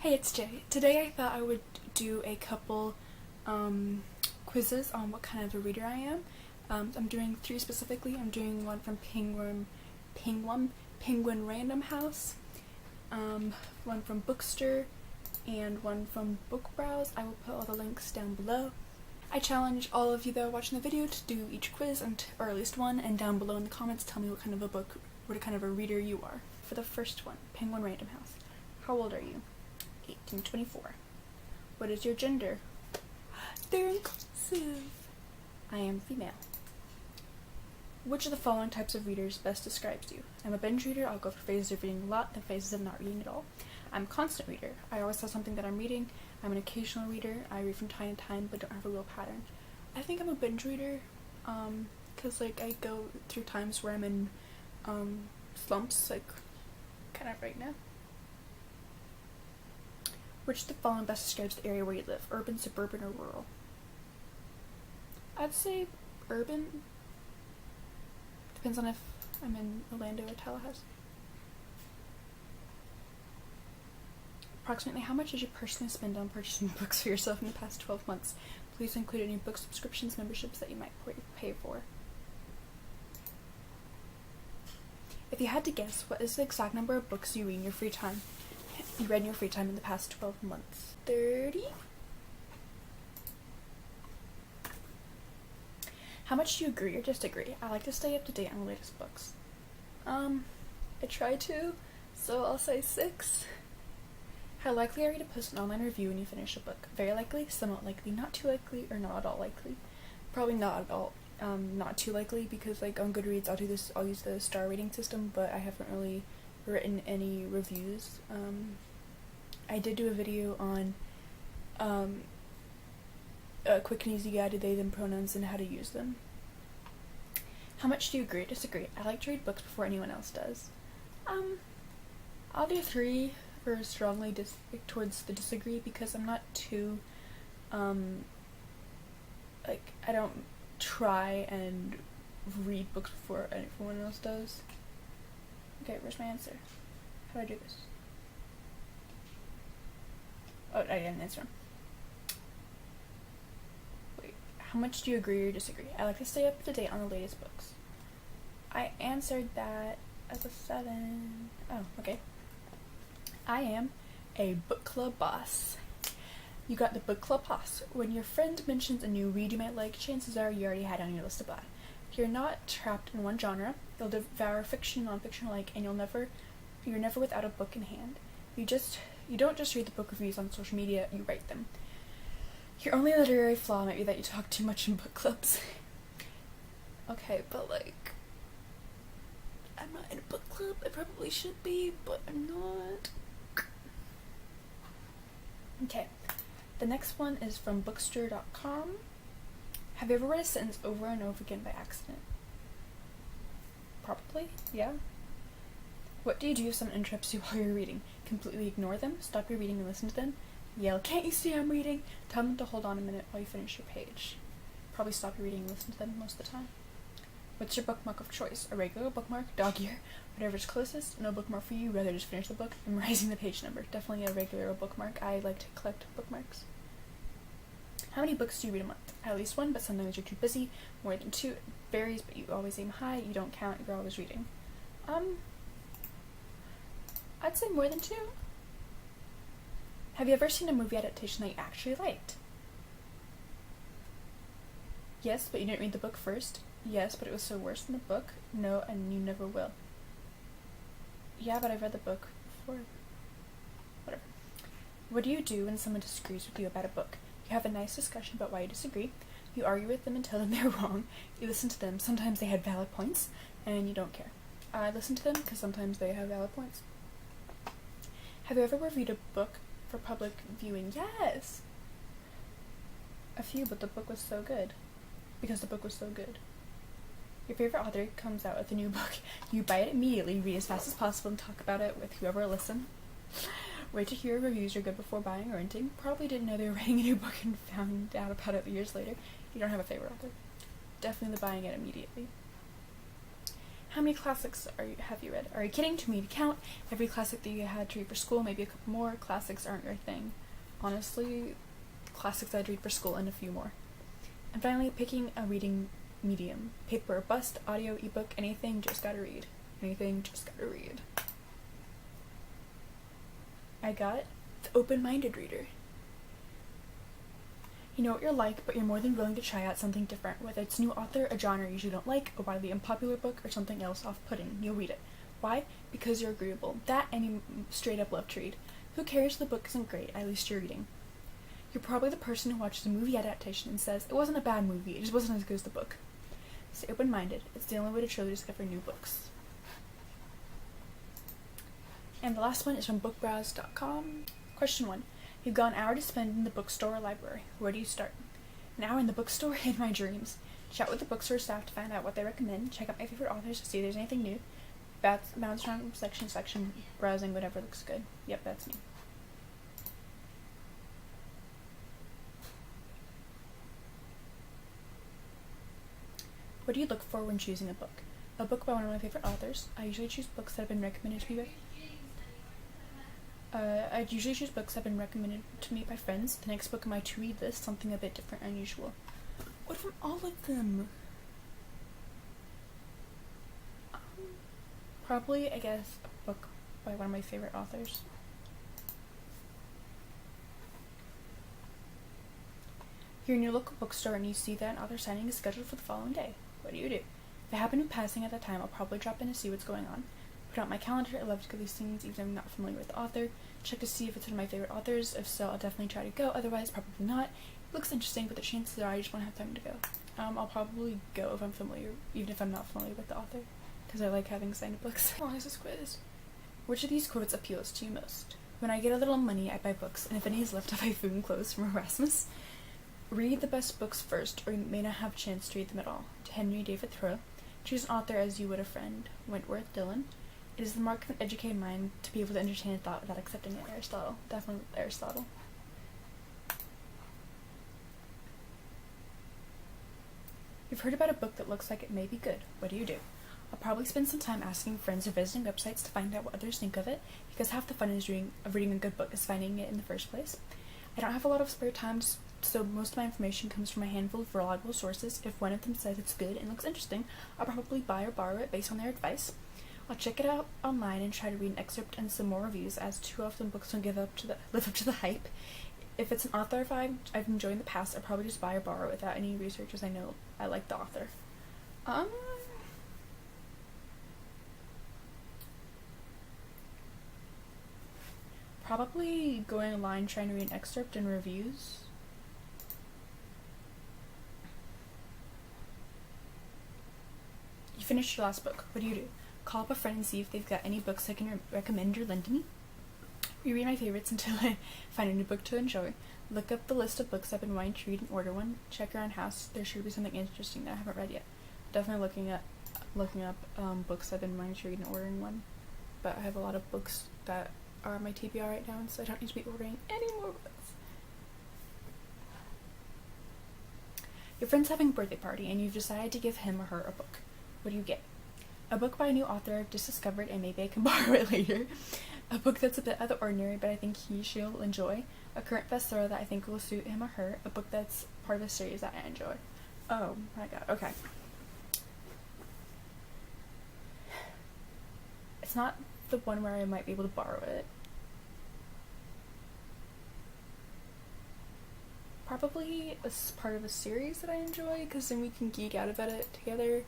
Hey, it's Jay. Today I thought I would do a couple quizzes on what kind of a reader I am. I'm doing three specifically. I'm doing one from Penguin Random House, one from Bookster, and one from Book Browse. I will put all the links down below. I challenge all of you that are watching the video to do each quiz, or at least one, and down below in the comments tell me what kind of a reader you are. For the first one, Penguin Random House. How old are you? 1824. What is your gender? They're inclusive. I am female. Which of the following types of readers best describes you? I'm a binge reader. I'll go for phases of reading a lot, then phases of not reading at all. I'm a constant reader. I always have something that I'm reading. I'm an occasional reader. I read from time to time, but don't have a real pattern. I think I'm a binge reader, because I go through times where I'm in slumps, kind of right now. Which of the following best describes the area where you live? Urban, suburban, or rural? I'd say urban. Depends on if I'm in Orlando or Tallahassee. Approximately how much did you personally spend on purchasing books for yourself in the past 12 months? Please include any book subscriptions, memberships that you might pay for. If you had to guess, what is the exact number of books you read in your free time? You read in your free time in the past 12 months. 30? How much do you agree or disagree? I like to stay up to date on the latest books. I try to, so I'll say 6. How likely are you to post an online review when you finish a book? Very likely, somewhat likely, not too likely, or not at all likely. Probably not at all. Not too likely, because on Goodreads I'll use the star rating system, but I haven't really written any reviews. I did do a video on a quick and easy guide to they them pronouns and how to use them. How much do you agree or disagree? I like to read books before anyone else does. I'll do 3 for strongly towards the disagree, because I'm not too I don't try and read books before anyone else does. Okay, where's my answer? How do I do this? Oh, I didn't answer them. Wait, how much do you agree or disagree? I like to stay up to date on the latest books. I answered that as a 7. Oh, okay. I am a book club boss. You got the book club boss. When your friend mentions a new read you might like, chances are you already had it on your list to buy. You're not trapped in one genre. You'll devour fiction, non-fiction alike, and you're never without a book in hand. You don't just read the book reviews on social media, you write them. Your only literary flaw might be that you talk too much in book clubs. Okay, but I'm not in a book club. I probably should be, but I'm not. Okay, the next one is from bookster.com. Have you ever read a sentence over and over again by accident? Probably, yeah. What do you do if someone interrupts you while you're reading? Completely ignore them? Stop your reading and listen to them? Yell, "Can't you see I'm reading?" Tell them to hold on a minute while you finish your page. Probably stop your reading and listen to them most of the time. What's your bookmark of choice? A regular bookmark? Dog ear? Whatever's closest? No bookmark for you, rather just finish the book. Memorizing the page number. Definitely a regular bookmark. I like to collect bookmarks. How many books do you read a month? At least 1, but sometimes you're too busy. More than 2. It varies, but you always aim high. You don't count. You're always reading. I'd say more than 2. Have you ever seen a movie adaptation that you actually liked? Yes, but you didn't read the book first. Yes, but it was so worse than the book. No, and you never will. Yeah, but I've read the book before. Whatever. What do you do when someone disagrees with you about a book? You have a nice discussion about why you disagree. You argue with them and tell them they're wrong. You listen to them. Sometimes they had valid points, and you don't care. I listen to them because sometimes they have valid points. Have you ever reviewed a book for public viewing? Yes! A few, but the book was so good. Because the book was so good. Your favorite author comes out with a new book. You buy it immediately, read as fast as possible, and talk about it with whoever will listen. Wait to hear reviews are good before buying or renting. Probably didn't know they were writing a new book and found out about it years later. You don't have a favorite author. Definitely buying it immediately. How many classics have you read? Are you kidding? Too many to count. Every classic that you had to read for school, maybe a couple more. Classics aren't your thing. Honestly, classics I'd read for school and a few more. And finally, picking a reading medium. Paper or bust, audio, ebook, anything, just gotta read. Anything, just gotta read. I got the open-minded reader. You know what you're like, but you're more than willing to try out something different. Whether it's a new author, a genre you usually don't like, a widely unpopular book, or something else off-putting, you'll read it. Why? Because you're agreeable. That and you straight up love to read. Who cares if the book isn't great? At least you're reading. You're probably the person who watches a movie adaptation and says, it wasn't a bad movie, it just wasn't as good as the book. Stay open-minded. It's the only way to truly discover new books. And the last one is from bookbrowse.com. Question 1. You've got an hour to spend in the bookstore or library. Where do you start? An hour in the bookstore? In my dreams. Chat with the bookstore staff to find out what they recommend. Check out my favorite authors to see if there's anything new. Bounce around from section to section, browsing whatever looks good. Yep, that's me. What do you look for when choosing a book? A book by one of my favorite authors. I usually choose books that have been recommended to me by by friends. The next book on my to-read list, something a bit different and unusual. What from all of them? Probably, I guess, a book by one of my favorite authors. You're in your local bookstore and you see that an author signing is scheduled for the following day. What do you do? If I happen to be passing at that time, I'll probably drop in to see what's going on. Put out my calendar. I love to go to these things even if I'm not familiar with the author. Check to see if it's one of my favorite authors. If so, I'll definitely try to go. Otherwise, probably not. It looks interesting, but the chances are I just won't have time to go. I'll probably go if I'm familiar, even if I'm not familiar with the author, because I like having signed books. How long is this quiz? Which of these quotes appeals to you most? When I get a little money, I buy books, and if any is left, I buy food and clothes from Erasmus. Read the best books first, or you may not have a chance to read them at all. To Henry David Thoreau. Choose an author as you would a friend. Wentworth Dillon. It is the mark of an educated mind to be able to entertain a thought without accepting it. Aristotle. Definitely Aristotle. You've heard about a book that looks like it may be good. What do you do? I'll probably spend some time asking friends or visiting websites to find out what others think of it, because half the fun of reading a good book is finding it in the first place. I don't have a lot of spare time, so most of my information comes from a handful of reliable sources. If one of them says it's good and looks interesting, I'll probably buy or borrow it based on their advice. I'll check it out online and try to read an excerpt and some more reviews, as too often books don't live up to the hype. If it's an author I've enjoyed in the past, I'll probably just buy or borrow without any research, as I know I like the author. Probably going online trying to read an excerpt and reviews. You finished your last book. What do you do? Call up a friend and see if they've got any books I can recommend or lend to me. Reread my favorites until I find a new book to enjoy. Look up the list of books I've been wanting to read and order one. Check around house. There should be something interesting that I haven't read yet. Definitely looking up books I've been wanting to read and ordering one. But I have a lot of books that are on my TBR right now, so I don't need to be ordering any more books. Your friend's having a birthday party and you've decided to give him or her a book. What do you get? A book by a new author I've just discovered and maybe I can borrow it later. A book that's a bit out of the ordinary but I think she'll enjoy. A current bestseller that I think will suit him or her. A book that's part of a series that I enjoy. Oh my god, okay. It's not the one where I might be able to borrow it. Probably as part of a series that I enjoy, because then we can geek out about it together.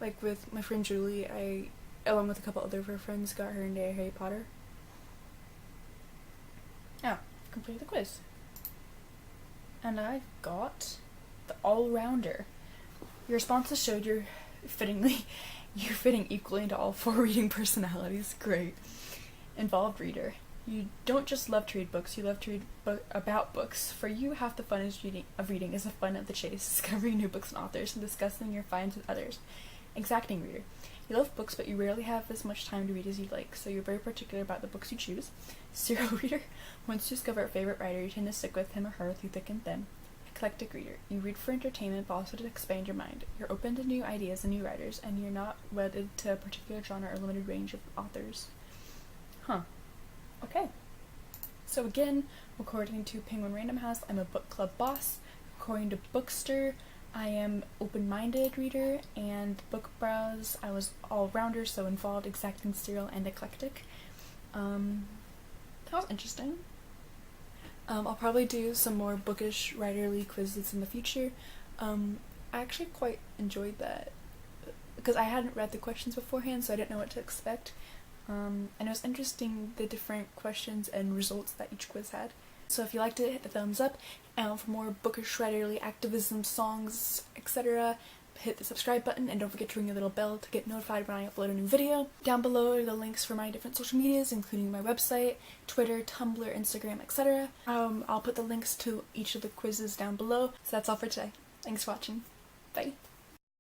Like with my friend Julie, I, along with a couple other of her friends, got her into Harry Potter. Oh, completed the quiz. And I got the All-Rounder. Your responses showed you're fitting equally into all 4 reading personalities. Great. Involved reader. You don't just love to read books, you love to read about books. For you, half the fun of reading is the fun of the chase, discovering new books and authors, and discussing your finds with others. Exacting reader. You love books, but you rarely have as much time to read as you'd like, so you're very particular about the books you choose. Serial reader. Once you discover a favorite writer, you tend to stick with him or her through thick and thin. eclectic reader. You read for entertainment, but also to expand your mind. You're open to new ideas and new writers, and you're not wedded to a particular genre or limited range of authors. Huh. Okay. So again, according to Penguin Random House, I'm a book club boss. According to Bookster, I am open-minded reader, and Book Browse, I was all-rounder, so involved, exacting, serial, and eclectic. That was interesting. I'll probably do some more bookish writerly quizzes in the future. I actually quite enjoyed that, because I hadn't read the questions beforehand, so I didn't know what to expect. And it was interesting the different questions and results that each quiz had. So if you liked it, hit the thumbs up. For more bookish writerly activism, songs, etc., hit the subscribe button, and don't forget to ring your little bell to get notified when I upload a new video. Down below are the links for my different social medias, including my website, Twitter, Tumblr, Instagram, etc. I'll put the links to each of the quizzes down below. So that's all for today. Thanks for watching. Bye.